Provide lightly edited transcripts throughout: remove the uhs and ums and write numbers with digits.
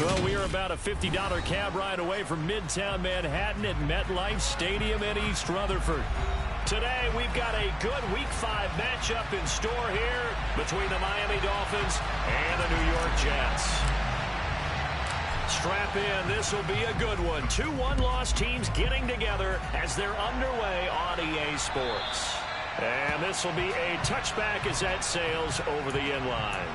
Well, we are about a $50 cab ride away from Midtown Manhattan at MetLife Stadium in East Rutherford. Today, we've got a good Week 5 matchup in store here between the Miami Dolphins and the New York Jets. Strap in. This will be a good one. Two one-loss teams getting together as they're underway on EA Sports. And this will be a touchback as that sails over the end line.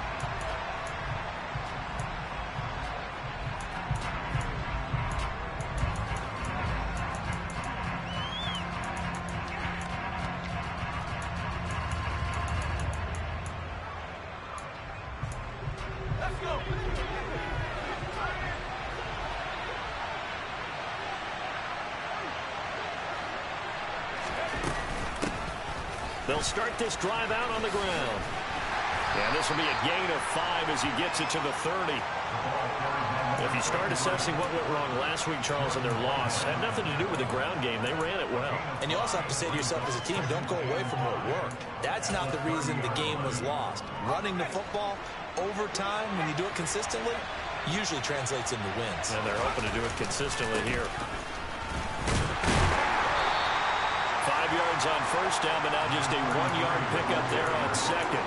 They'll start this drive out on the ground. And this will be a gain of 5 as he gets it to the 30. If you start assessing what went wrong last week, Charles, in their loss, had nothing to do with the ground game. They ran it well. And you also have to say to yourself as a team, don't go away from what worked. That's not the reason the game was lost. Running the football over time, when you do it consistently, usually translates into wins. And they're hoping to do it consistently here. 5 yards on first down, but now just a 1-yard pickup there on second.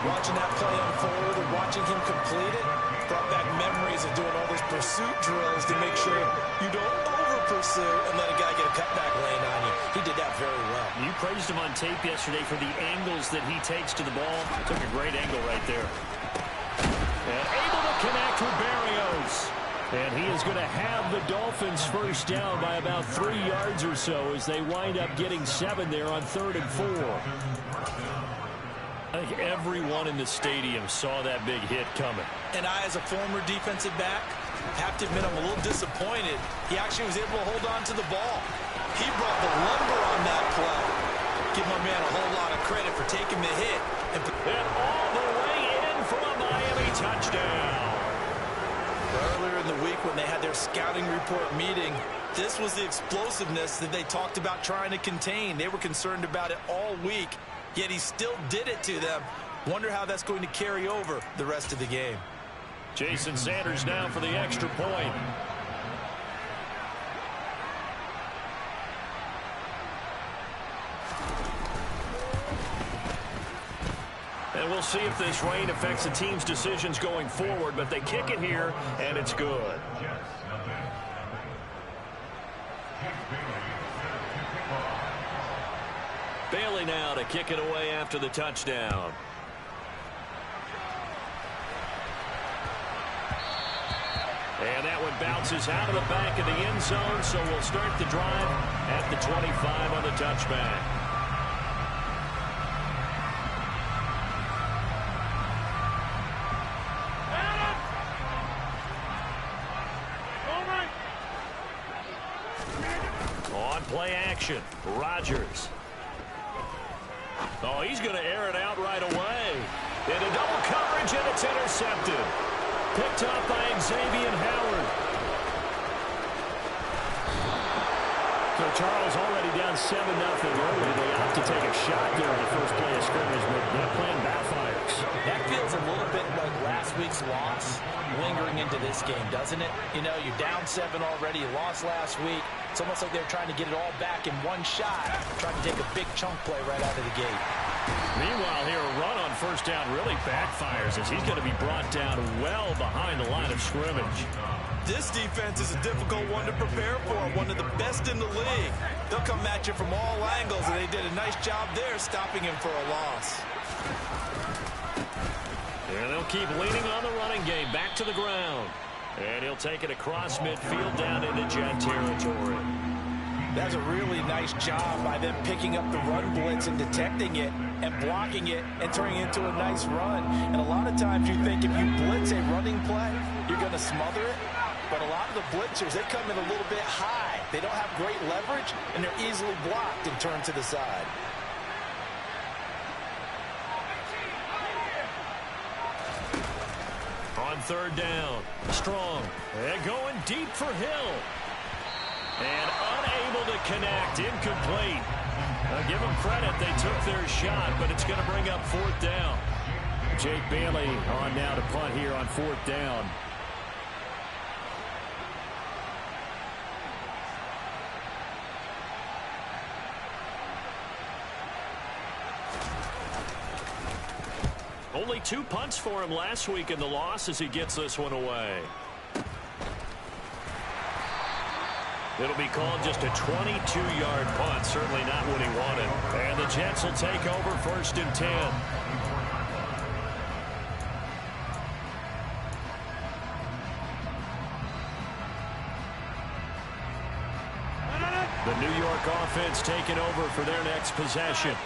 Watching that play unfold and watching him complete it brought back memories of doing all those pursuit drills to make sure you don't over-pursue and let a guy get a cutback lane on you. He did that very well. You praised him on tape yesterday for the angles that he takes to the ball. He took a great angle right there. And able to connect with Berrios. And he is going to have the Dolphins first down by about 3 yards or so as they wind up getting 7 there on 3rd and 4. I think everyone in the stadium saw that big hit coming. And I, as a former defensive back, have to admit I'm a little disappointed. He actually was able to hold on to the ball. He brought the lumber on that play. Give my man a whole lot of credit for taking the hit. And all the way in for a Miami touchdown. Earlier in the week when they had their scouting report meeting, this was the explosiveness that they talked about trying to contain. They were concerned about it all week, yet he still did it to them. Wonder how that's going to carry over the rest of the game. Jason Sanders now for the extra point. And we'll see if this rain affects the team's decisions going forward, but they kick it here, and it's good. Bailey now to kick it away after the touchdown. And that one bounces out of the back of the end zone, so we'll start the drive at the 25 on the touchback. Play action. Rodgers. Oh, he's going to air it out right away. Into double coverage, and it's intercepted. Picked up by Xavier Howard. So Charles already down 7-0 early. They opt to take a shot there on the first play of scrimmage, but that plan backfires. That feels a little bit like last week's loss lingering into this game, doesn't it? You know, you're down 7 already. You lost last week. It's almost like they're trying to get it all back in one shot, trying to take a big chunk play right out of the gate. Meanwhile, here, a run on first down really backfires as he's going to be brought down well behind the line of scrimmage. This defense is a difficult one to prepare for, one of the best in the league. They'll come at you from all angles, and they did a nice job there stopping him for a loss. And they'll keep leaning on the running game back to the ground. And he'll take it across midfield down into Jet territory. That's a really nice job by them picking up the run blitz and detecting it and blocking it and turning it into a nice run. And a lot of times you think if you blitz a running play, you're going to smother it. But a lot of the blitzers, they come in a little bit high. They don't have great leverage, and they're easily blocked and turned to the side. On third down, Strong. And going deep for Hill. And unable to connect, incomplete. Give them credit, they took their shot, but it's going to bring up fourth down. Jake Bailey on now to punt here on fourth down. Only 2 punts for him last week in the loss as he gets this one away. It'll be called just a 22-yard punt. Certainly not what he wanted. And the Jets will take over 1st and 10. The New York offense taking over for their next possession.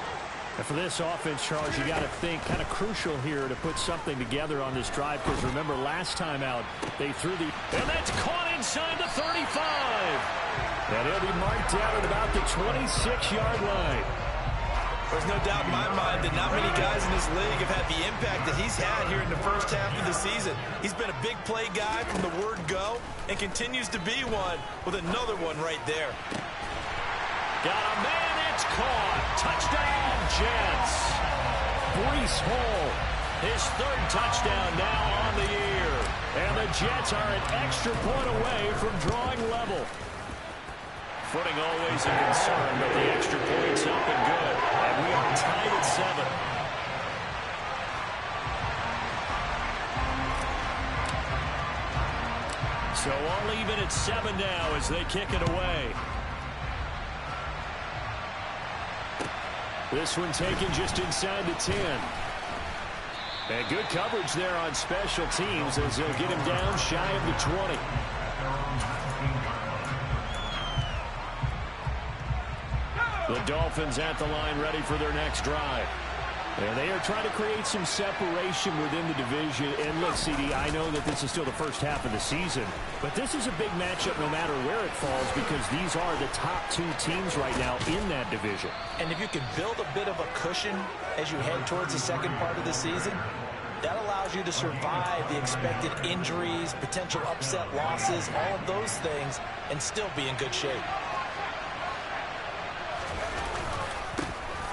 And for this offense, Charles, you got to think kind of crucial here to put something together on this drive, because remember last time out they threw the... And that's caught inside the 35. And he'll be marked down at about the 26-yard line. There's no doubt in my mind that not many guys in this league have had the impact that he's had here in the first half of the season. He's been a big play guy from the word go and continues to be one with another one right there. Got a man, it's caught. Touchdown, Jets. Breece Hall, his 3rd touchdown now on the year. And the Jets are an extra point away from drawing level. Footing always a concern, but the extra point's up and good. And we are tied at 7. So all even at 7 now as they kick it away. This one taken just inside the 10. And good coverage there on special teams as they'll get him down shy of the 20. The Dolphins at the line ready for their next drive. And they are trying to create some separation within the division. And look, CD, I know that this is still the first half of the season, but this is a big matchup no matter where it falls, because these are the top 2 teams right now in that division. And if you can build a bit of a cushion as you head towards the second part of the season, that allows you to survive the expected injuries, potential upset losses, all of those things, and still be in good shape.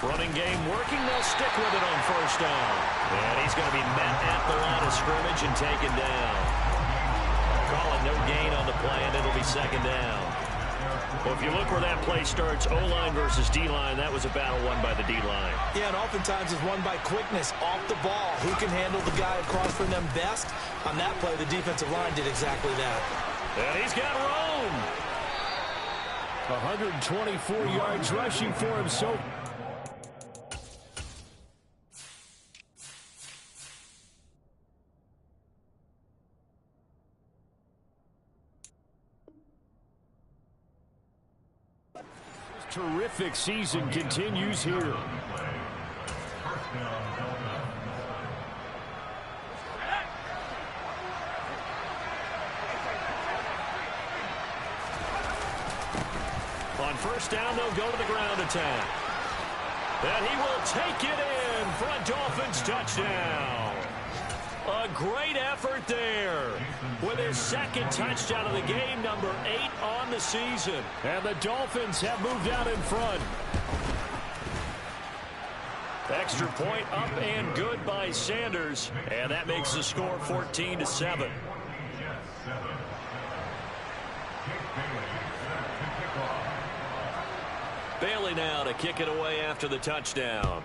Running game working, they'll stick with it on 1st down. And he's going to be met at the line of scrimmage and taken down. Calling no gain on the play, and it'll be 2nd down. Well, if you look where that play starts, O-line versus D-line, that was a battle won by the D-line. Yeah, and oftentimes it's won by quickness off the ball. Who can handle the guy across from them best? On that play, the defensive line did exactly that. And he's got Rome. 124 yards rushing for him so far. Terrific season continues here. On 1st down, they'll go to the ground attack. And he will take it in for a Dolphins touchdown. A great effort there with his 2nd touchdown of the game, number 8 on the season. And the Dolphins have moved out in front. Extra point up and good by Sanders. And that makes the score 14-7. Bailey now to kick it away after the touchdown.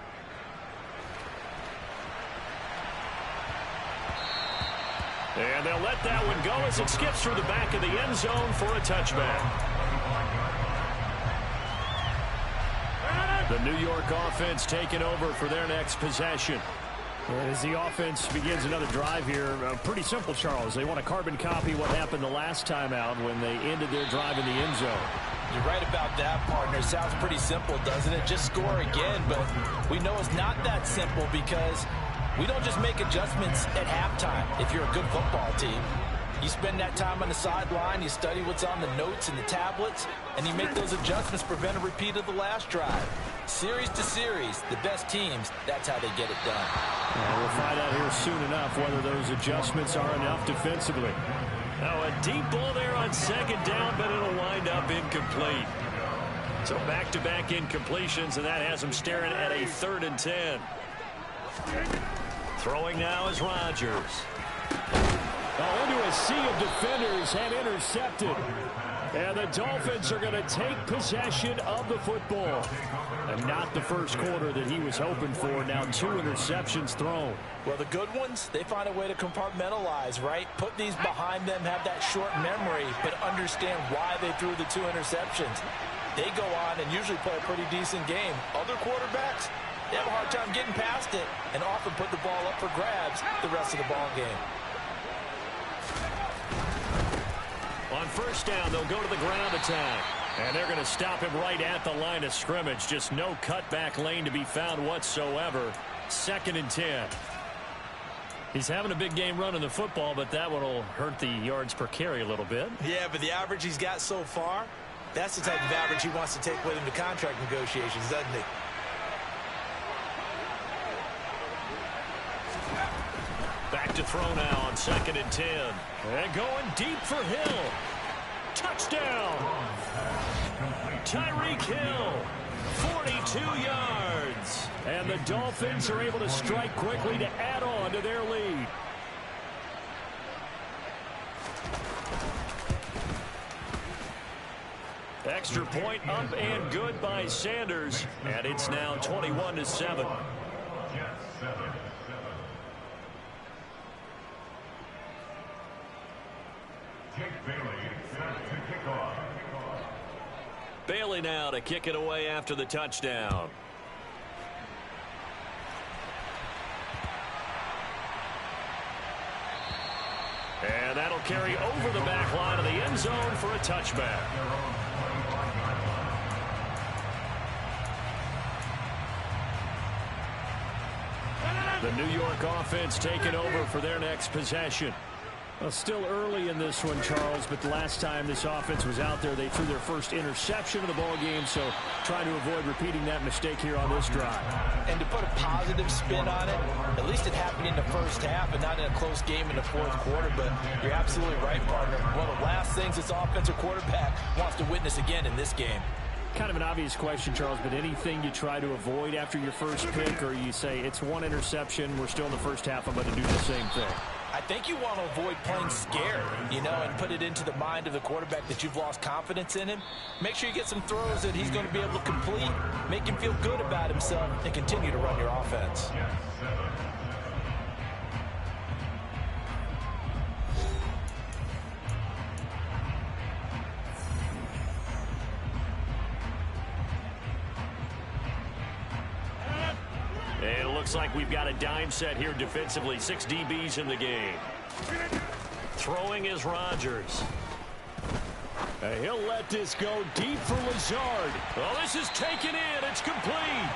And they'll let that one go as it skips through the back of the end zone for a touchback. The New York offense taking over for their next possession. And as the offense begins another drive here, pretty simple, Charles. They want to carbon copy what happened the last time out when they ended their drive in the end zone. You're right about that, partner. Sounds pretty simple, doesn't it? Just score again, but we know it's not that simple because we don't just make adjustments at halftime if you're a good football team. You spend that time on the sideline, you study what's on the notes and the tablets, and you make those adjustments to prevent a repeat of the last drive. Series to series, the best teams, that's how they get it done. We'll find out here soon enough whether those adjustments are enough defensively. Now a deep ball there on 2nd down, but it'll wind up incomplete. So back-to-back incompletions, and that has them staring at a 3rd and 10. Throwing now is Rodgers. Oh, into a sea of defenders and intercepted. And the Dolphins are going to take possession of the football. And not the first quarter that he was hoping for. Now 2 interceptions thrown. Well, the good ones, they find a way to compartmentalize, right? Put these behind them, have that short memory, but understand why they threw the 2 interceptions. They go on and usually play a pretty decent game. Other quarterbacks, they have a hard time getting past it and often put the ball up for grabs the rest of the ball game. On first down, they'll go to the ground attack. And they're going to stop him right at the line of scrimmage. Just no cutback lane to be found whatsoever. 2nd and 10. He's having a big game running the football, but that one will hurt the yards per carry a little bit. Yeah, but the average he's got so far, that's the type of average he wants to take with him to contract negotiations, doesn't he? Back to throw now on 2nd and 10. And going deep for Hill. Touchdown. Tyreek Hill. 42 yards. And the Dolphins are able to strike quickly to add on to their lead. Extra point up and good by Sanders. And it's now 21-7. Bailey now to kick it away after the touchdown. And that'll carry over the back line of the end zone for a touchback. The New York offense taking over for their next possession. Well, still early in this one, Charles, but the last time this offense was out there, they threw their first interception of the ball game, so trying to avoid repeating that mistake here on this drive. And to put a positive spin on it, at least it happened in the first half and not in a close game in the fourth quarter, but you're absolutely right, partner. One of the last things this offensive quarterback wants to witness again in this game. Kind of an obvious question, Charles, but anything you try to avoid after your first pick, or you say it's 1 interception, we're still in the first half, I'm going to do the same thing? I think you want to avoid playing scared, you know, and put it into the mind of the quarterback that you've lost confidence in him. Make sure you get some throws that he's going to be able to complete, make him feel good about himself, and continue to run your offense. And it looks like we've got a dime set here defensively. 6 DBs in the game. Throwing is Rodgers. He'll let this go deep for Lazard. Well, this is taken in. It's complete.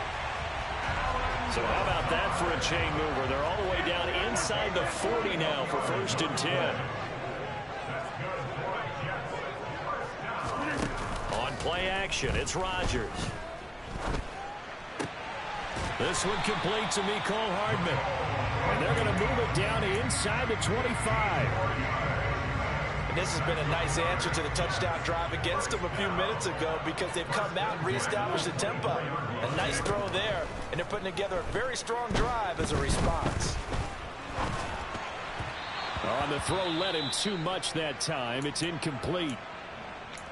So how about that for a chain mover? They're all the way down inside the 40 now for 1st and 10. On play action, it's Rodgers. This one complete to Mecole Hardman. And they're going to move it down to inside the 25. And this has been a nice answer to the touchdown drive against them a few minutes ago because they've come out and reestablished the tempo. A nice throw there, and they're putting together a very strong drive as a response. On the throw led him too much that time. It's incomplete.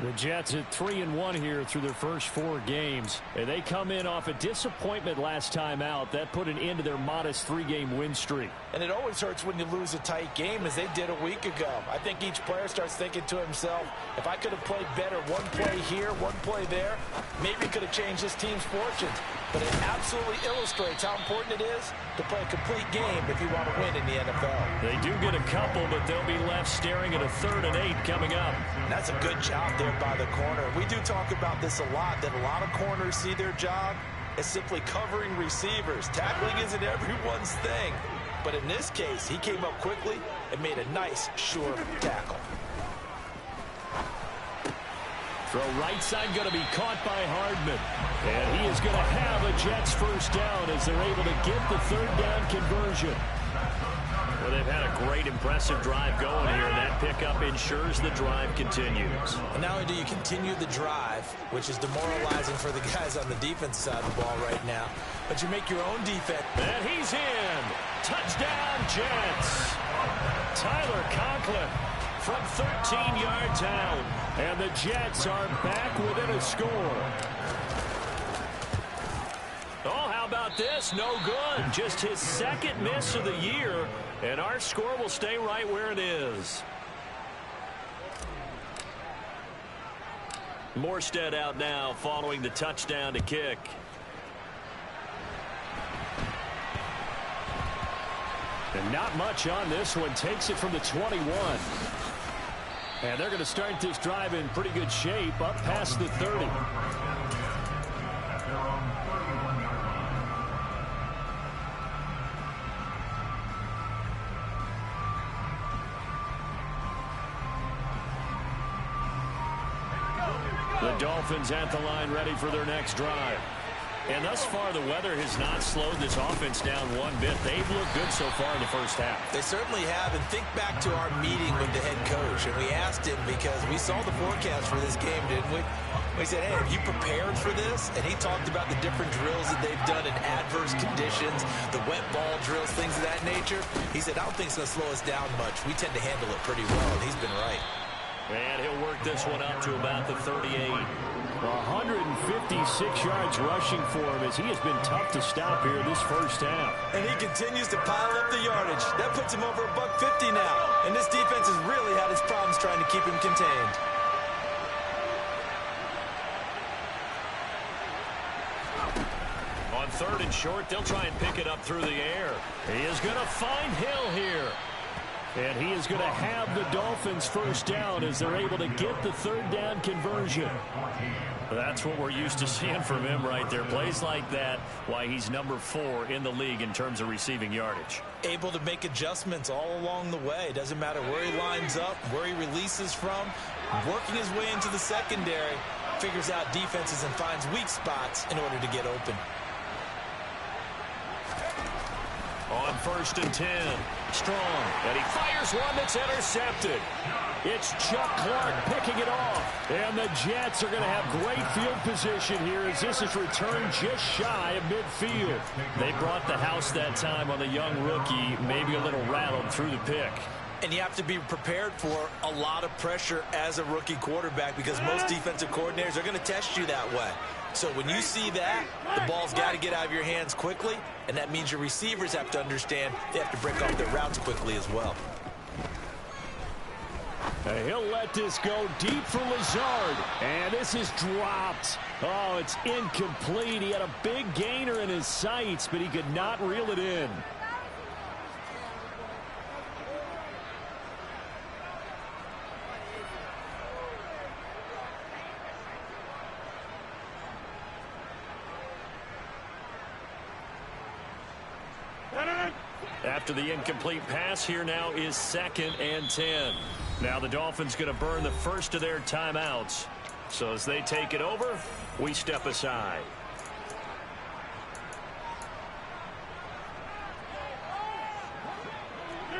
The Jets at 3-1 here through their first 4 games. And they come in off a disappointment last time out. That put an end to their modest 3-game win streak. And it always hurts when you lose a tight game, as they did a week ago. I think each player starts thinking to himself, if I could have played better one play here, one play there, maybe it could have changed this team's fortunes. But it absolutely illustrates how important it is to play a complete game if you want to win in the NFL. They do get a couple, but they'll be left staring at a 3rd and 8 coming up. That's a good job there by the corner. We do talk about this a lot, that a lot of corners see their job as simply covering receivers. Tackling isn't everyone's thing. But in this case, he came up quickly and made a nice, sure tackle. Throw right side going to be caught by Hardman. And he is going to have a Jets first down as they're able to get the 3rd down conversion. Well, they've had a great, impressive drive going here. And that pickup ensures the drive continues. And not only do you continue the drive, which is demoralizing for the guys on the defense side of the ball right now, but you make your own defense. And he's in. Touchdown, Jets. Tyler Conklin from 13 yards out. And the Jets are back within a score. Oh, how about this? No good. Just his second miss of the year. And our score will stay right where it is. Morstead out now following the touchdown to kick. And not much on this one. Takes it from the 21. And they're going to start this drive in pretty good shape up past the 30. The Dolphins at the line ready for their next drive. And thus far, the weather has not slowed this offense down one bit. They've looked good so far in the first half. They certainly have. And think back to our meeting with the head coach. And we asked him because we saw the forecast for this game, didn't we? We said, hey, have you prepared for this? And he talked about the different drills that they've done in adverse conditions, the wet ball drills, things of that nature. He said, I don't think it's going to slow us down much. We tend to handle it pretty well, and he's been right. And he'll work this one up to about the 38. 156 yards rushing for him as he has been tough to stop here this first half. And he continues to pile up the yardage. That puts him over $150 now. And this defense has really had its problems trying to keep him contained. On 3rd and short, they'll try and pick it up through the air. He is going to find Hill here. And he is going to have the Dolphins first down as they're able to get the 3rd down conversion. That's what we're used to seeing from him right there. Plays like that, why he's number 4 in the league in terms of receiving yardage. Able to make adjustments all along the way. Doesn't matter where he lines up, where he releases from. Working his way into the secondary. Figures out defenses and finds weak spots in order to get open. On 1st and 10, Strong, and he fires one that's intercepted. It's Chuck Clark picking it off, and the Jets are going to have great field position here as this is returned just shy of midfield. They brought the house that time on the young rookie, maybe a little rattled through the pick. And you have to be prepared for a lot of pressure as a rookie quarterback because most defensive coordinators are going to test you that way. So when you see that, the ball's got to get out of your hands quickly, and that means your receivers have to understand they have to break off their routes quickly as well. He'll let this go deep for Lazard, and this is dropped. Oh, it's incomplete. He had a big gainer in his sights, but he could not reel it in. After the incomplete pass, here now is 2nd and 10. Now the Dolphins going to burn the first of their timeouts. So as they take it over, we step aside.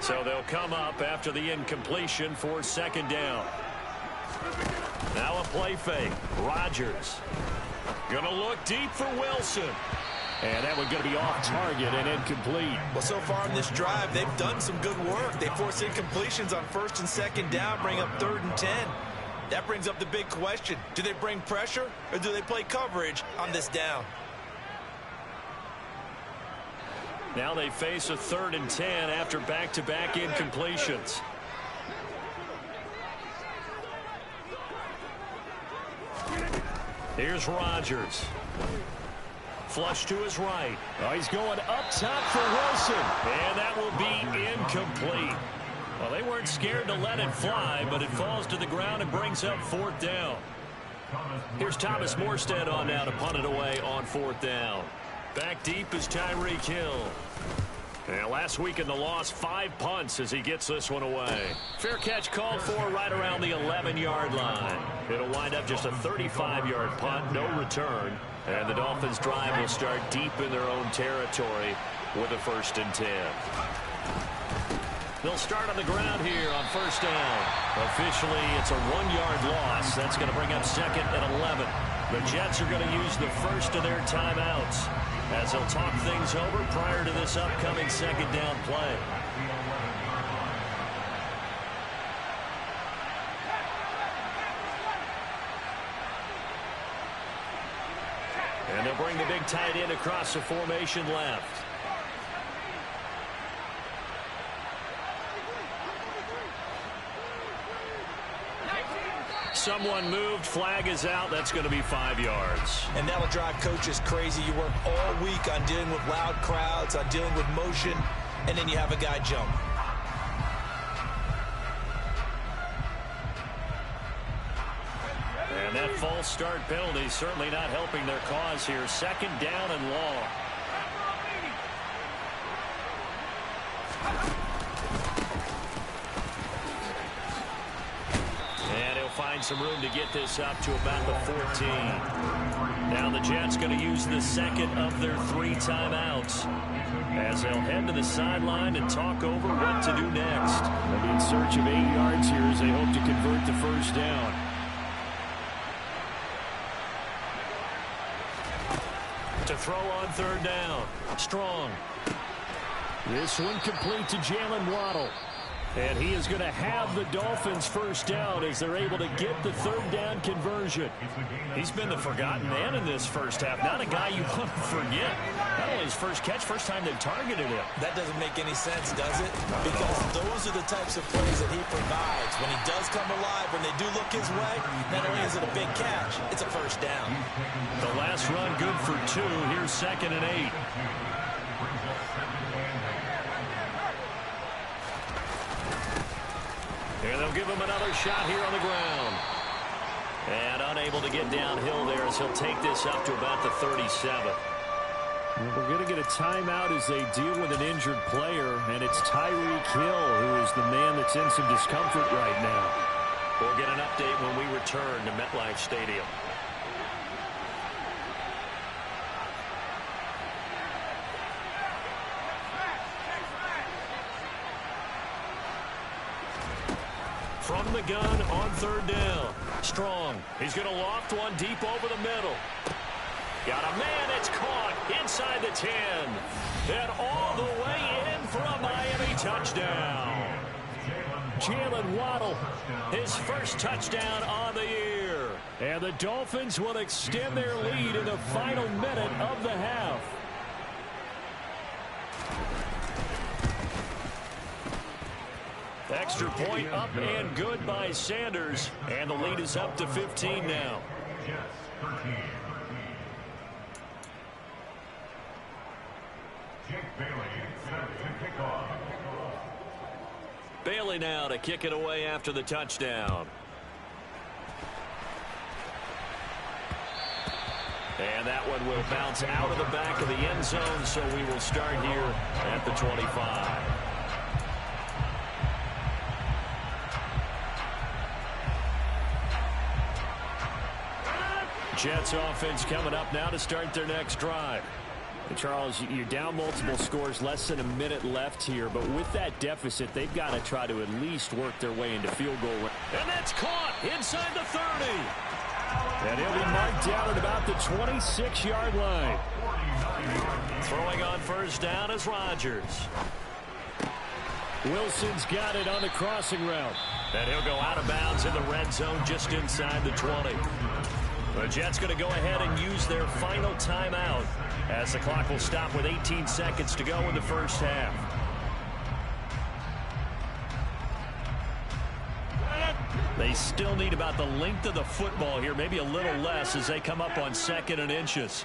So they'll come up after the incompletion for 2nd down. Now a play fake. Rodgers. Going to look deep for Wilson. And that one going to be off target and incomplete. Well, so far in this drive, they've done some good work. They force incompletions on 1st and 2nd down, bring up 3rd and 10. That brings up the big question. Do they bring pressure or do they play coverage on this down? Now they face a 3rd and 10 after back-to-back incompletions. Here's Rodgers. Flush to his right. Oh, he's going up top for Wilson. And that will be incomplete. Well, they weren't scared to let it fly, but it falls to the ground and brings up 4th down. Here's Thomas Morstead on now to punt it away on 4th down. Back deep is Tyreek Hill. And last week in the loss, 5 punts as he gets this one away. Fair catch called for right around the 11-yard line. It'll wind up just a 35-yard punt, no return. And the Dolphins drive will start deep in their own territory with a 1st and 10. They'll start on the ground here on 1st down. Officially, it's a 1-yard loss. That's going to bring up 2nd and 11. The Jets are going to use the first of their timeouts as they'll talk things over prior to this upcoming 2nd down play. And they'll bring the big tight end across the formation left. Someone moved. Flag is out. That's going to be 5 yards. And that'll drive coaches crazy. You work all week on dealing with loud crowds, on dealing with motion, and then you have a guy jump. And that false start penalty certainly not helping their cause here. 2nd down and long. And he'll find some room to get this up to about the 14. Now the Jets going to use the second of their 3 timeouts as they'll head to the sideline and talk over what to do next. They'll be in search of 8 yards here as they hope to convert the first down. To throw on 3rd down. Strong. This one complete to Jalen Waddle. And he is going to have the Dolphins first down as they're able to get the 3rd down conversion. He's been the forgotten man in this first half. Not a guy you want to forget. Not only his first catch, first time they've targeted him. That doesn't make any sense, does it? Because those are the types of plays that he provides. When he does come alive, when they do look his way, not only is it a big catch, it's a first down. The last run good for 2. Here's 2nd and 8. And they'll give him another shot here on the ground. And unable to get downhill there as he'll take this up to about the 37. Well, we're going to get a timeout as they deal with an injured player, and it's Tyreek Hill who is the man that's in some discomfort right now. We'll get an update when we return to MetLife Stadium. From the gun on 3rd down. Strong. He's going to loft one deep over the middle. Got a man. It's caught inside the 10. And all the way in for a Miami touchdown. Jalen Waddle, his first touchdown on the year. And the Dolphins will extend their lead in the final minute of the half. Extra point up and good by Sanders. And the lead is up to 15 now. Bailey now to kick it away after the touchdown. And that one will bounce out of the back of the end zone, so we will start here at the 25. Jets offense coming up now to start their next drive. And Charles, you're down multiple scores, less than a minute left here, but with that deficit, they've got to try to at least work their way into field goal range. And that's caught inside the 30. And he'll be marked down at about the 26-yard line. Throwing on first down is Rodgers. Wilson's got it on the crossing route. And he'll go out of bounds in the red zone just inside the 20. The Jets going to go ahead and use their final timeout as the clock will stop with 18 seconds to go in the first half. They still need about the length of the football here, maybe a little less as they come up on 2nd and inches.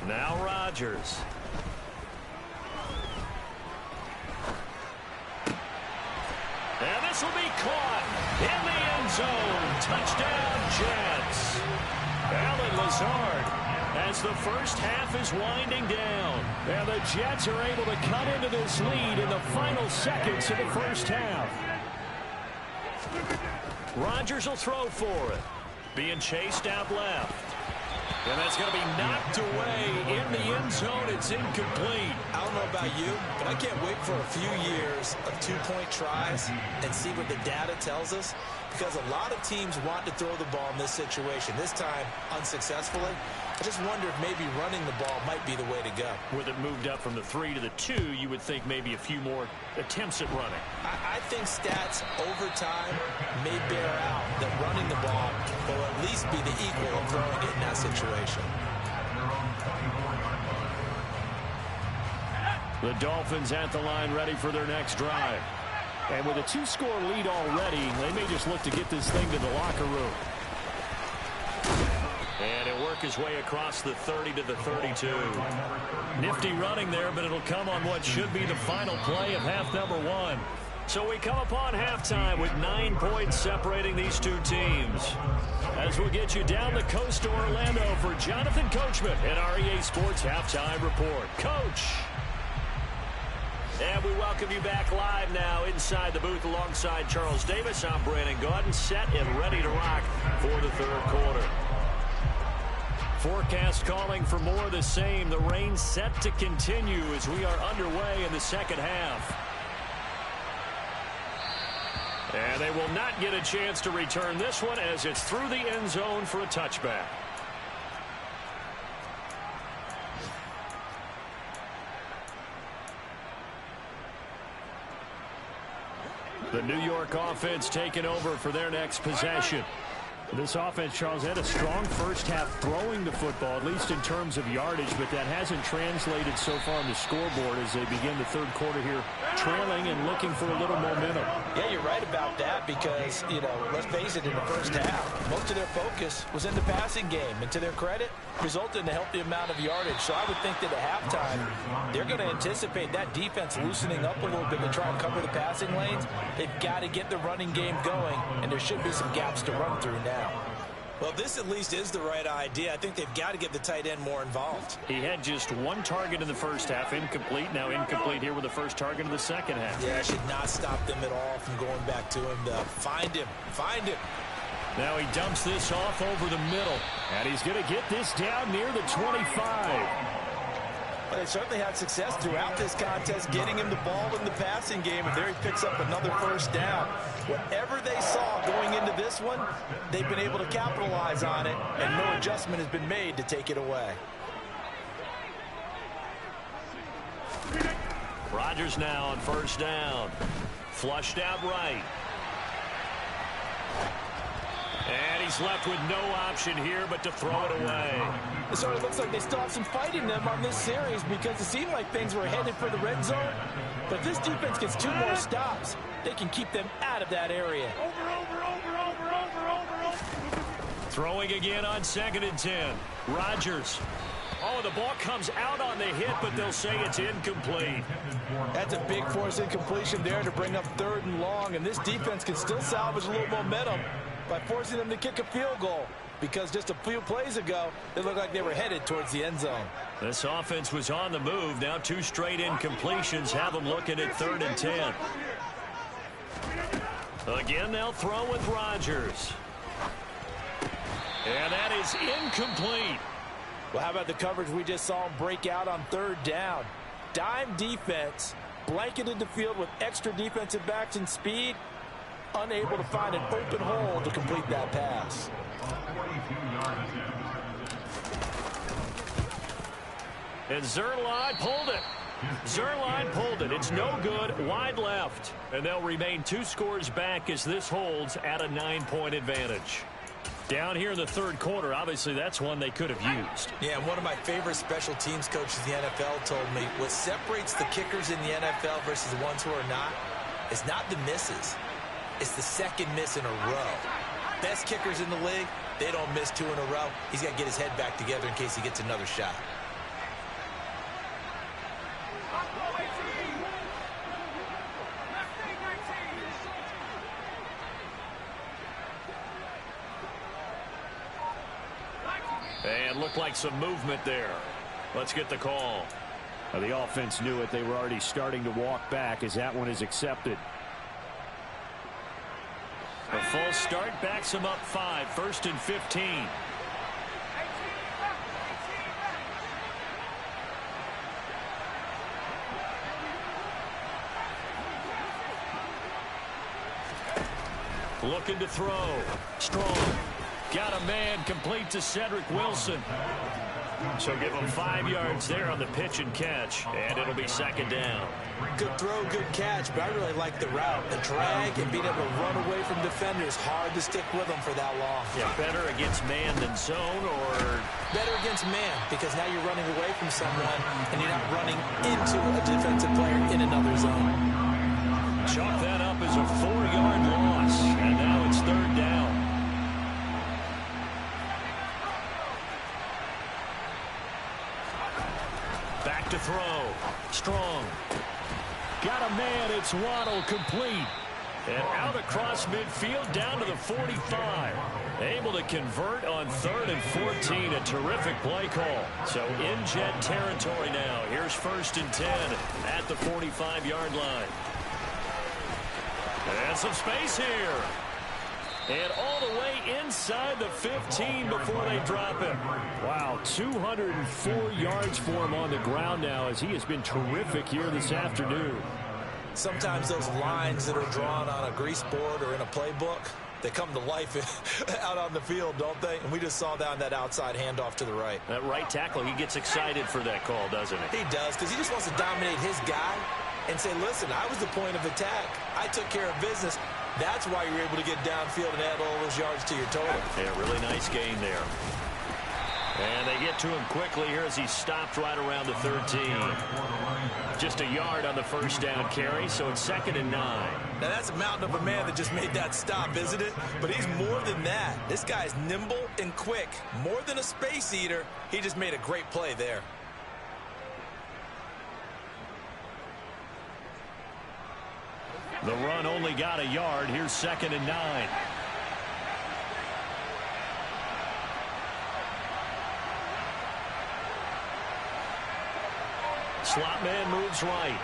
Now Rodgers. And this will be caught in the end zone. Touchdown, Jets. Allen Lazard, as the first half is winding down. And the Jets are able to cut into this lead in the final seconds of the first half. Rodgers will throw for it. Being chased out left. And that's going to be knocked away in the end zone. It's incomplete. Out don't know about you, but I can't wait for a few years of two-point tries and see what the data tells us, because a lot of teams want to throw the ball in this situation, this time unsuccessfully. I just wonder if maybe running the ball might be the way to go. With it moved up from the 3 to the 2, you would think maybe a few more attempts at running. I think stats over time may bear out that running the ball will at least be the equal of throwing it in that situation. The Dolphins at the line ready for their next drive. And with a 2-score lead already, they may just look to get this thing to the locker room. And he'll work his way across the 30 to the 32. Nifty running there, but it'll come on what should be the final play of half number 1. So we come upon halftime with 9 points separating these two teams. As we'll get you down the coast to Orlando for Jonathan Coachman at our EA Sports Halftime Report. Coach! And we welcome you back live now inside the booth alongside Charles Davis. I'm Brandon Gaudin, set and ready to rock for the third quarter. Forecast calling for more of the same. The rain set to continue as we are underway in the second half. And they will not get a chance to return this one as it's through the end zone for a touchback. The New York offense taking over for their next possession. This offense, Charles, had a strong first half throwing the football, at least in terms of yardage, but that hasn't translated so far on the scoreboard as they begin the third quarter here, trailing and looking for a little momentum. Yeah, you're right about that because, let's face it, in the first half, most of their focus was in the passing game. And to their credit, resulted in a healthy amount of yardage. So I would think that at halftime, they're going to anticipate that defense loosening up a little bit to try and cover the passing lanes. They've got to get the running game going, and there should be some gaps to run through now. Well, this at least is the right idea. I think they've got to get the tight end more involved. He had just 1 target in the first half, incomplete. Now incomplete here with the first target in the second half. Yeah, I should not stop them at all from going back to him to find him. Now he dumps this off over the middle, and he's going to get this down near the 25. But they certainly had success throughout this contest getting him the ball in the passing game, and there he picks up another first down. Whatever they saw going into this one, they've been able to capitalize on it, and no adjustment has been made to take it away. Rodgers now on first down. Flushed out right. And he's left with no option here but to throw it away. It sort of looks like they still have some fight in them on this series because it seemed like things were headed for the red zone. But if this defense gets 2 more stops, they can keep them out of that area. Throwing again on 2nd and 10. Rodgers. Oh, the ball comes out on the hit, but they'll say it's incomplete. That's a big force incompletion there to bring up 3rd and long, and this defense can still salvage a little momentum by forcing them to kick a field goal, because just a few plays ago, it looked like they were headed towards the end zone. This offense was on the move. Now 2 straight incompletions have them looking at 3rd and 10. Again, they'll throw with Rodgers. And that is incomplete. Well, how about the coverage we just saw him break out on 3rd down? Dime defense, blanketed the field with extra defensive backs and speed, unable to find an open hole to complete that pass. And Zuerlein pulled it. Zuerlein pulled it. It's no good. Wide left. And they'll remain 2 scores back as this holds at a 9-point advantage. Down here in the third quarter, obviously that's one they could have used. Yeah, one of my favorite special teams coaches in the NFL told me what separates the kickers in the NFL versus the ones who are not is not the misses. It's the second miss in a row. Best kickers in the league, they don't miss 2 in a row. He's got to get his head back together in case he gets another shot. And looked like some movement there. Let's get the call. Well, the offense knew it. They were already starting to walk back as that one is accepted. A false start backs them up 5. 1st and 15. Looking to throw. Strong. Got a man complete to Cedric Wilson. So give him 5 yards there on the pitch and catch, and it'll be second down. Good throw, good catch, but I really like the route. The drag and being able to run away from defenders, hard to stick with them for that long. Yeah, better against man than zone, or? Better against man, because now you're running away from someone, and you're not running into a defensive player in another zone. Chalk that up as a 4-yard loss, and now it's third down. Back to throw. Strong. Got a man. It's Waddle, complete. And out across midfield down to the 45. Able to convert on 3rd and 14. A terrific play call. So in Jet territory now. Here's 1st and 10 at the 45-yard line. And some space here. And all the way inside the 15 before they drop him. Wow, 204 yards for him on the ground now, as he has been terrific here this afternoon. Sometimes those lines that are drawn on a grease board or in a playbook, they come to life out on the field, don't they? And we just saw down that outside handoff to the right. That right tackle, he gets excited for that call, doesn't he? He does, because he just wants to dominate his guy and say, listen, I was the point of attack. I took care of business. That's why you're able to get downfield and add all those yards to your total. Yeah, really nice gain there. And they get to him quickly here as he stopped right around the 13. Just a yard on the first down carry, so it's 2nd and 9. Now that's a mountain of a man that just made that stop, isn't it? But he's more than that. This guy's nimble and quick. More than a space eater, he just made a great play there. The run only got a yard. Here's 2nd and 9. Slot man moves right.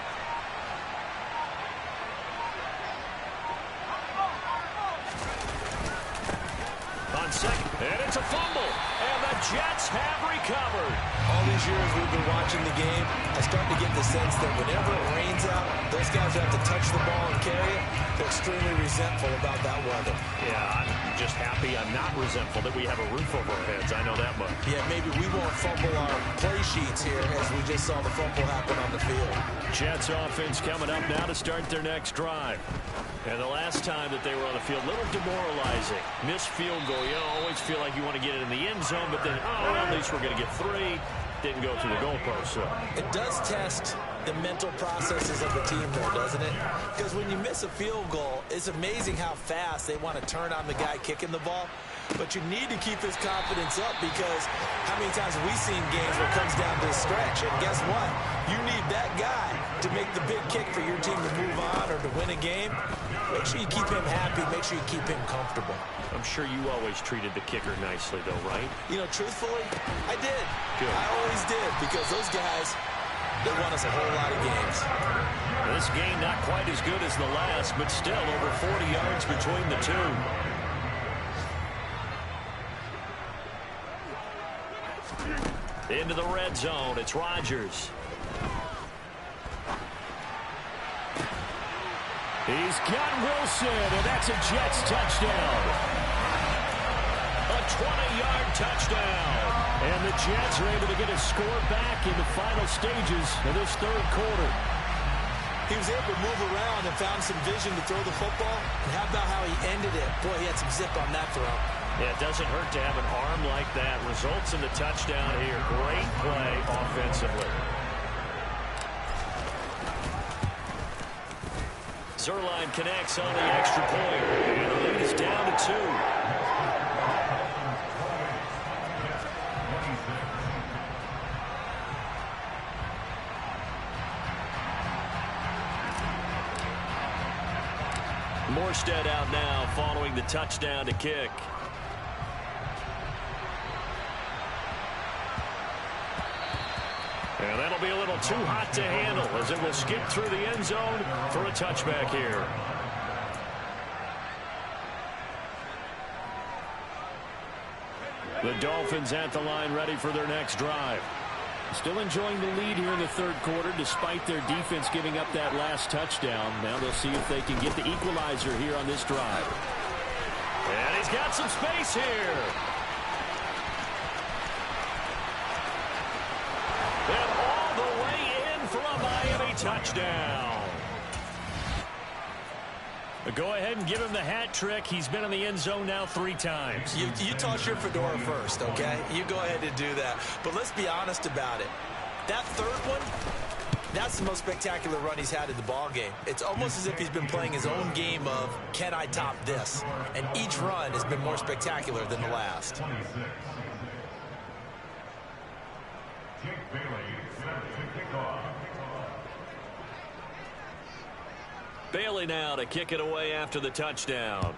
On second, and it's a fumble. And the Jets have recovered. All these years we've been watching the game, I start to get the sense that whenever it rains out, those guys who have to touch the ball and carry it, they're extremely resentful about that weather. Yeah, I'm just happy I'm not resentful that we have a roof over our heads. I know that much. Yeah, maybe we won't fumble our play sheets here as we just saw the fumble happen on the field. Jets offense coming up now to start their next drive. And the last time that they were on the field, a little demoralizing. Missed field goal. You always feel like you want to get it in the end zone, but then, oh, well, at least we're going to get 3. Didn't go through the goalpost. So it does test the mental processes of the team, though, doesn't it? Because when you miss a field goal, it's amazing how fast they want to turn on the guy kicking the ball. But you need to keep his confidence up, because how many times have we seen games where it comes down to a stretch? And guess what? You need that guy to make the big kick for your team to move on or to win a game. Make sure you keep him happy. Make sure you keep him comfortable. I'm sure you always treated the kicker nicely, though, right? You know, truthfully, I did. Good. I always did, because those guys, they won us a whole lot of games. This game not quite as good as the last, but still over 40 yards between the two. Into the red zone. It's Rodgers. He's got Wilson, and that's a Jets touchdown. A 20-yard touchdown. And the Jets are able to get a score back in the final stages of this third quarter. He was able to move around and found some vision to throw the football. And how about how he ended it? Boy, he had some zip on that throw. Yeah, it doesn't hurt to have an arm like that. Results in the touchdown here. Great play offensively. Zuerlein connects on the extra point. And the lead is down to 2. Morstead out now following the touchdown to kick. And that'll be a little too hot to handle as it will skip through the end zone for a touchback here. The Dolphins at the line ready for their next drive. Still enjoying the lead here in the third quarter despite their defense giving up that last touchdown. Now they'll see if they can get the equalizer here on this drive. And he's got some space here. And all the way in for a Miami touchdown. Go ahead and give him the hat trick. He's been in the end zone now 3 times. You toss your fedora first, okay? You go ahead and do that. But let's be honest about it. That third one, that's the most spectacular run he's had in the ball game. It's almost as if he's been playing his own game of, can I top this? And each run has been more spectacular than the last. Bailey now to kick it away after the touchdown.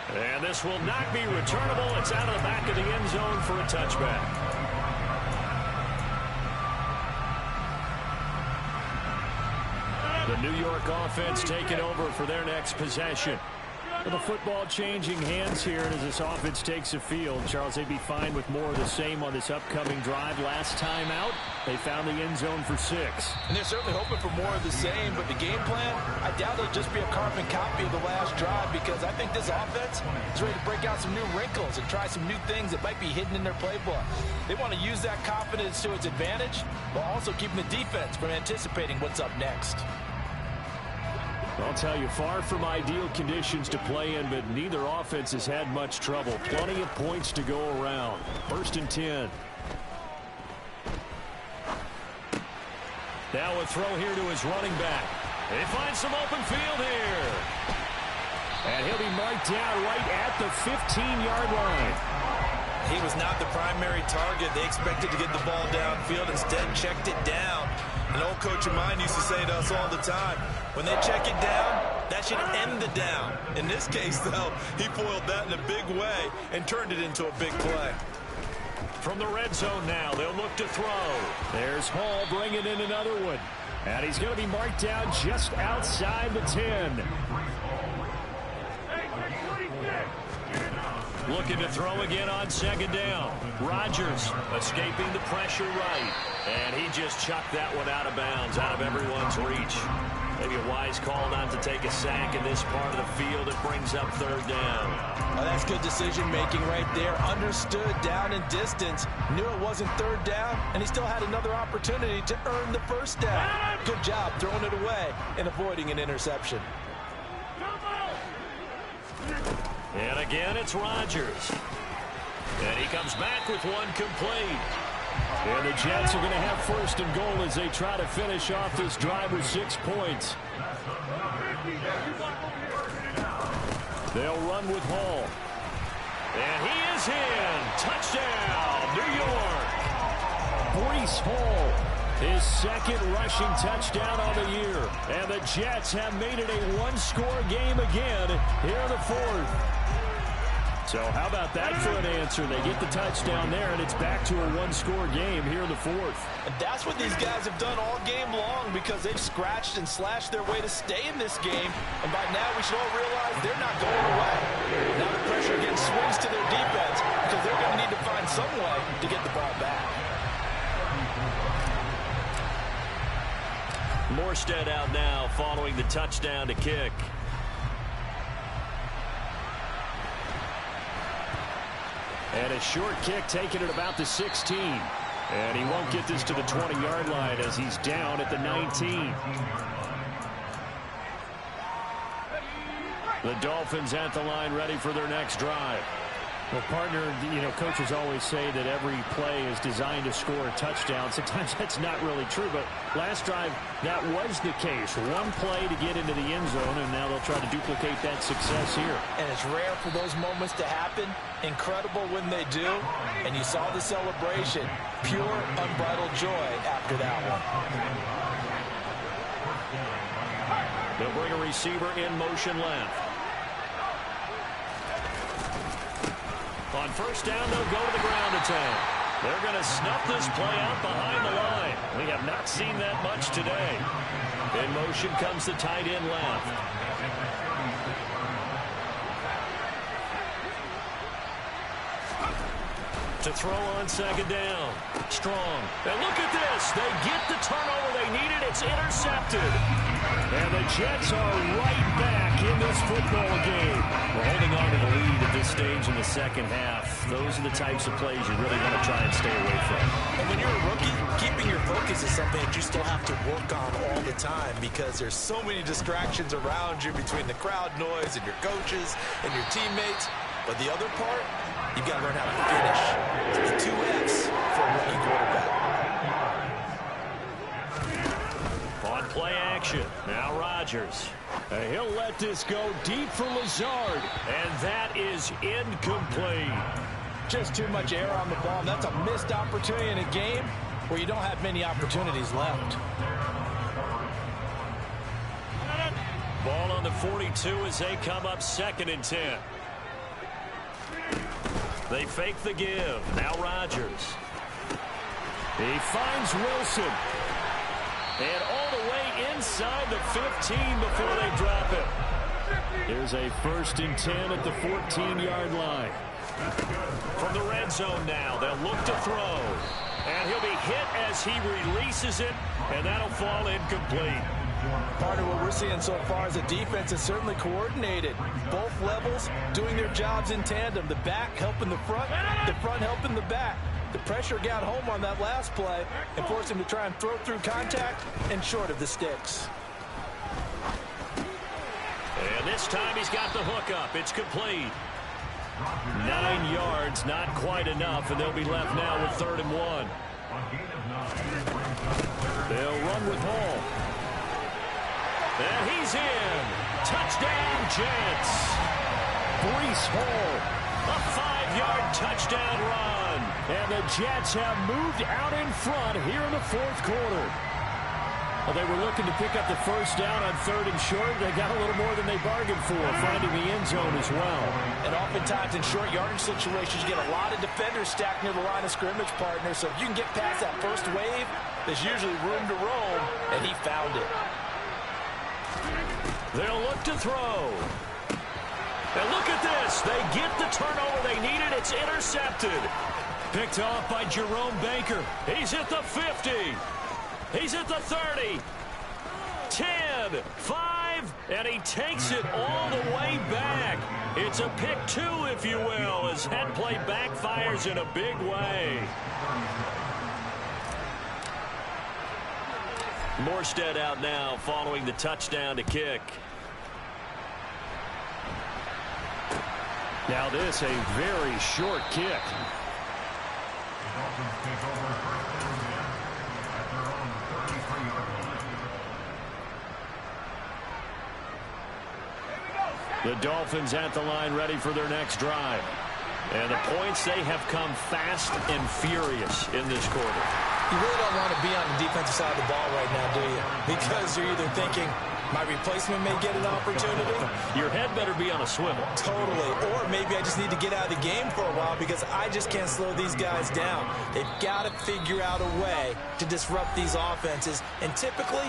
And this will not be returnable. It's out of the back of the end zone for a touchback. The New York offense taking over for their next possession. With the football changing hands here as this offense takes the field. Charles, they'd be fine with more of the same on this upcoming drive. Last time out, they found the end zone for 6. And they're certainly hoping for more of the same, but the game plan, I doubt it'll just be a carbon copy of the last drive, because I think this offense is ready to break out some new wrinkles and try some new things that might be hidden in their playbook. They want to use that confidence to its advantage, while also keeping the defense from anticipating what's up next. I'll tell you, far from ideal conditions to play in, but neither offense has had much trouble. Plenty of points to go around. 1st and 10. Now a throw here to his running back. They find some open field here. And he'll be marked down right at the 15-yard line. He was not the primary target. They expected to get the ball downfield. Instead, checked it down. An old coach of mine used to say to us all the time, when they check it down, that should end the down. In this case, though, he foiled that in a big way and turned it into a big play. From the red zone now, they'll look to throw. There's Hall bringing in another one. And he's going to be marked down just outside the 10. Looking to throw again on 2nd down. Rodgers escaping the pressure right. And he just chucked that one out of bounds, out of everyone's reach. Maybe a wise call not to take a sack in this part of the field. It brings up 3rd down. Oh, that's good decision-making right there. Understood down and distance. Knew it wasn't 3rd down, and he still had another opportunity to earn the 1st down. Good job throwing it away and avoiding an interception. And again, it's Rodgers. And he comes back with one complete. And the Jets are going to have 1st and goal as they try to finish off this drive with 6 points. They'll run with Hall. And he is in. Touchdown, New York. Breece Hall, his 2nd rushing touchdown on the year. And the Jets have made it a 1-score game again here in the 4th. So how about that for an answer? They get the touchdown there, and it's back to a 1-score game here in the 4th. And that's what these guys have done all game long, because they've scratched and slashed their way to stay in this game. And by now, we should all realize they're not going away. Now the pressure again swings to their defense, because they're going to need to find some way to get the ball back. Morstead out now following the touchdown to kick. And a short kick taken at about the 16. And he won't get this to the 20-yard line as he's down at the 19. The Dolphins at the line ready for their next drive. Well, partner, coaches always say that every play is designed to score a touchdown. Sometimes that's not really true, but last drive, that was the case. One play to get into the end zone, and now they'll try to duplicate that success here. And it's rare for those moments to happen. Incredible when they do. And you saw the celebration. Pure, unbridled joy after that one. They'll bring a receiver in motion left. On 1st down, they'll go to the ground attack. They're going to snuff this play out behind the line. We have not seen that much today. In motion comes the tight end left. To throw on 2nd down. Strong. And look at this. They get the turnover they needed, and it's intercepted. And the Jets are right back in this football game. We're holding on to the lead at this stage in the second half. Those are the types of plays you really want to try and stay away from. And when you're a rookie, keeping your focus is something that you still have to work on all the time because there's so many distractions around you between the crowd noise and your coaches and your teammates. But the other part, you've got to learn how to finish. It's the 2 Fs for a rookie quarterback. On play action, now Rodgers. He'll let this go deep for Lazard, and that is incomplete. Just too much air on the ball. That's a missed opportunity in a game where you don't have many opportunities left. Ball on the 42 as they come up 2nd and 10. They fake the give. Now Rodgers. He finds Wilson. And all the way inside the 15 before they drop it. Here's a 1st and 10 at the 14-yard line. From the red zone now, they'll look to throw. And he'll be hit as he releases it, and that'll fall incomplete. Part of what we're seeing so far is the defense is certainly coordinated. Both levels doing their jobs in tandem. The back helping the front helping the back. The pressure got home on that last play and forced him to try and throw through contact and short of the sticks. And this time he's got the hook up. It's complete. 9 yards, not quite enough, and they'll be left now with 3rd and 1. They'll run with Hall. And he's in. Touchdown, Jets. Breece Hall, a 5-yard touchdown run. And the Jets have moved out in front here in the 4th quarter. Well, they were looking to pick up the 1st down on 3rd and short. They got a little more than they bargained for, finding the end zone as well. And oftentimes in short yardage situations, you get a lot of defenders stacked near the line of scrimmage, partner. So if you can get past that first wave, there's usually room to roam, and he found it. They'll look to throw. And look at this. They get the turnover they needed. It's intercepted. Picked off by Jerome Baker. He's at the 50. He's at the 30. 10, 5, and he takes it all the way back. It's a pick 2, if you will, as head play backfires in a big way. Morstead out now following the touchdown to kick. Now this a very short kick. The Dolphins at the line ready for their next drive. And the points, they have come fast and furious in this quarter. You really don't want to be on the defensive side of the ball right now, do you? Because you're either thinking, my replacement may get an opportunity. Your head better be on a swivel. Totally. Or maybe I just need to get out of the game for a while because I just can't slow these guys down. They've got to figure out a way to disrupt these offenses. And typically,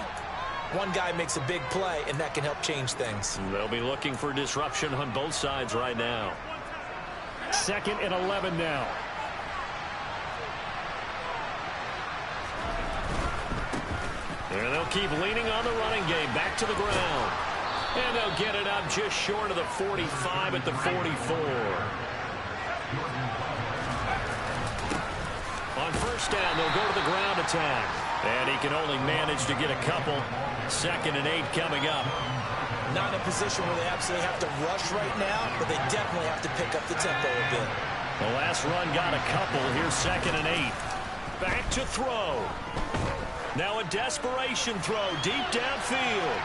one guy makes a big play, and that can help change things. They'll be looking for disruption on both sides right now. 2nd and 11 now. And they'll keep leaning on the running game. Back to the ground. And they'll get it up just short of the 45 at the 44. On 1st down, they'll go to the ground attack. And he can only manage to get a couple. 2nd and 8 coming up. Not in a position where they absolutely have to rush right now, but they definitely have to pick up the tempo a bit. The last run got a couple. Here's 2nd and 8. Back to throw. Now a desperation throw deep downfield.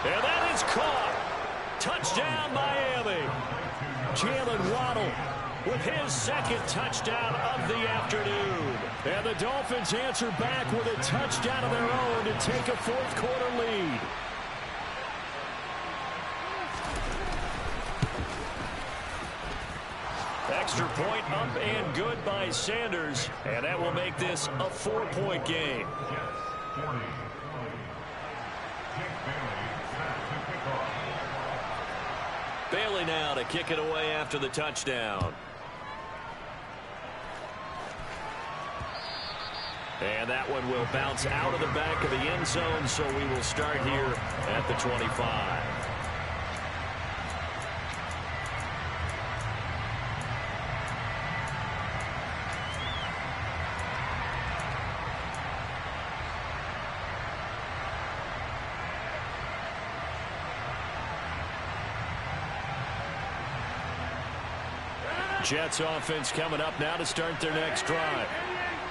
And that is caught. Touchdown, Miami. Jalen Waddle with his 2nd touchdown of the afternoon. And the Dolphins answer back with a touchdown of their own to take a 4th quarter lead. Extra point up and good by Sanders. And that will make this a 4-point game. Bailey now to kick it away after the touchdown. And that one will bounce out of the back of the end zone, so we will start here at the 25. Jets offense coming up now to start their next drive.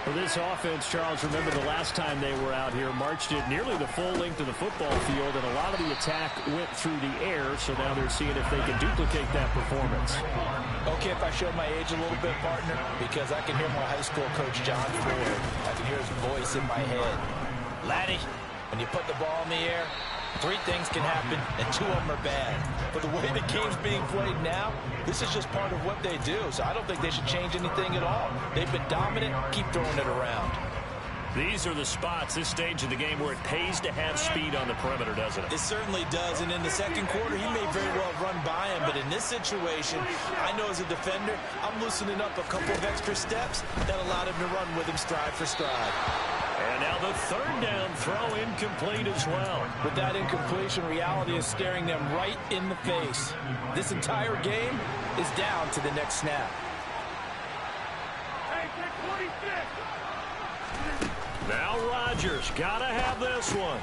Well, this offense, Charles, remember the last time they were out here, marched it nearly the full length of the football field, and a lot of the attack went through the air, so now they're seeing if they can duplicate that performance. Okay, if I show my age a little bit, partner, because I can hear my high school coach, John Ford. I can hear his voice in my head. Laddie, when you put the ball in the air, 3 things can happen, and 2 of them are bad. But the way the game's being played now, this is just part of what they do. So I don't think they should change anything at all. They've been dominant. Keep throwing it around. These are the spots, this stage of the game, where it pays to have speed on the perimeter, doesn't it? It certainly does. And in the second quarter, he may very well run by him. But in this situation, I know as a defender, I'm loosening up a couple of extra steps that allowed him to run with him stride for stride. And now the third down throw incomplete as well. With that incompletion, reality is staring them right in the face. This entire game is down to the next snap. Now Rodgers got to have this one.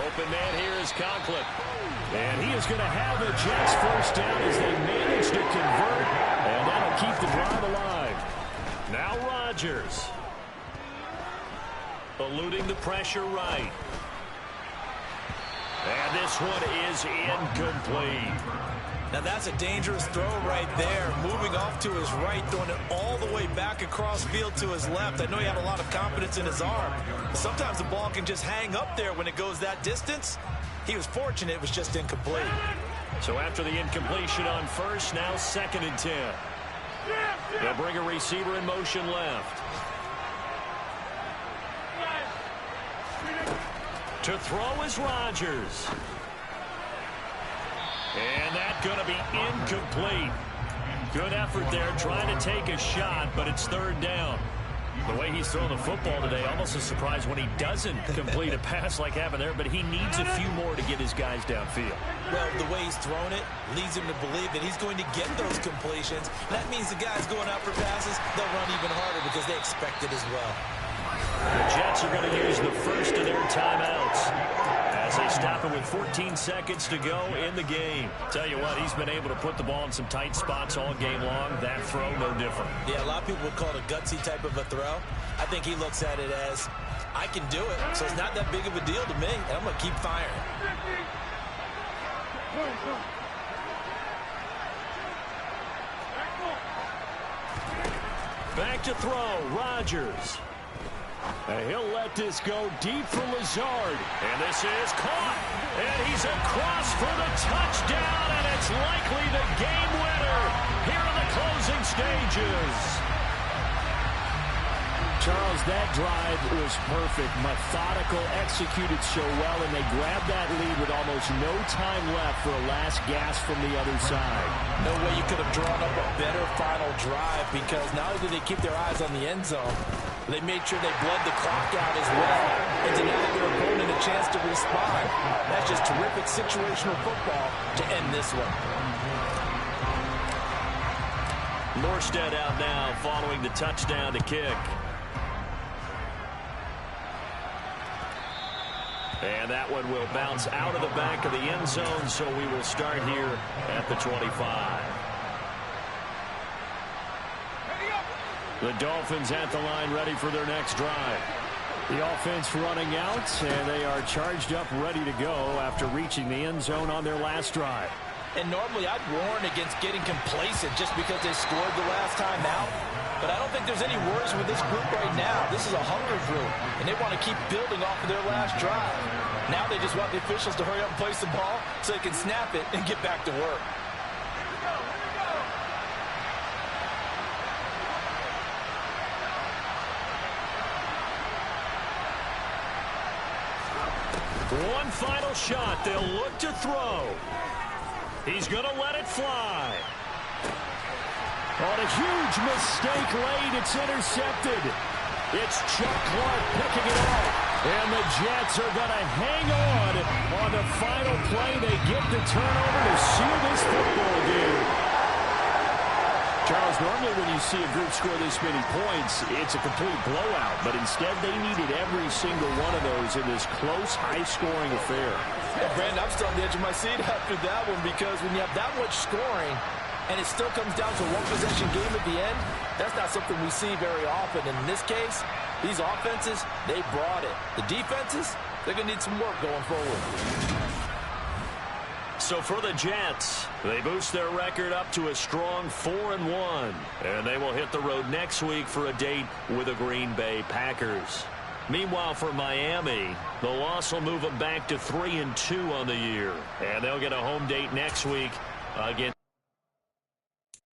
Open man here is Conklin. And he is going to have the Jets first down as they manage to convert. And that'll keep the drive alive. Now Rodgers. Eluding the pressure right. And this one is incomplete. Now that's a dangerous throw right there. Moving off to his right, throwing it all the way back across field to his left. I know he had a lot of confidence in his arm. Sometimes the ball can just hang up there when it goes that distance. He was fortunate it was just incomplete. So after the incompletion on first, now 2nd and 10. They'll bring a receiver in motion left. To throw is Rodgers. And that's going to be incomplete. Good effort there trying to take a shot, but it's 3rd down. The way he's throwing the football today, almost a surprise when he doesn't complete a pass like happened there, but he needs a few more to get his guys downfield. Well, the way he's thrown it leads him to believe that he's going to get those completions. That means the guys going out for passes, they'll run even harder because they expect it as well. The Jets are going to use the first of their timeouts as they stop it with 14 seconds to go in the game. Tell you what, he's been able to put the ball in some tight spots all game long. That throw, no different. Yeah, a lot of people would call it a gutsy type of a throw. I think he looks at it as, I can do it, so it's not that big of a deal to me, and I'm going to keep firing. Back to throw, Rodgers. And he'll let this go deep for Lazard. And this is caught. And he's across for the touchdown. And it's likely the game winner here in the closing stages. Charles, that drive was perfect. Methodical, executed so well, and they grabbed that lead with almost no time left for a last gasp from the other side. No way you could have drawn up a better final drive, because not only did they keep their eyes on the end zone, they made sure they bled the clock out as well and denied their opponent a chance to respond. That's just terrific situational football to end this one. Morstead out now following the touchdown to kick. And that one will bounce out of the back of the end zone, so we will start here at the 25. The Dolphins at the line, ready for their next drive. The offense running out, and they are charged up, ready to go after reaching the end zone on their last drive. And normally I'd warn against getting complacent just because they scored the last time out. But I don't think there's any worries with this group right now. This is a hungry group, and they want to keep building off of their last drive. Now they just want the officials to hurry up and place the ball so they can snap it and get back to work. One final shot. They'll look to throw. He's going to let it fly. On a huge mistake late, it's intercepted. It's Chuck Clark picking it off. And the Jets are going to hang on the final play. They get the turnover to seal this football game. Charles, normally when you see a group score this many points, it's a complete blowout. But instead, they needed every single one of those in this close, high-scoring affair. Yeah, Brandon, I'm still on the edge of my seat after that one because when you have that much scoring and it still comes down to a one-possession game at the end, that's not something we see very often. And in this case, these offenses, they brought it. The defenses, they're going to need some work going forward. So for the Jets, they boost their record up to a strong 4-1. And they will hit the road next week for a date with the Green Bay Packers. Meanwhile, for Miami, the loss will move them back to 3-2 on the year. And they'll get a home date next week against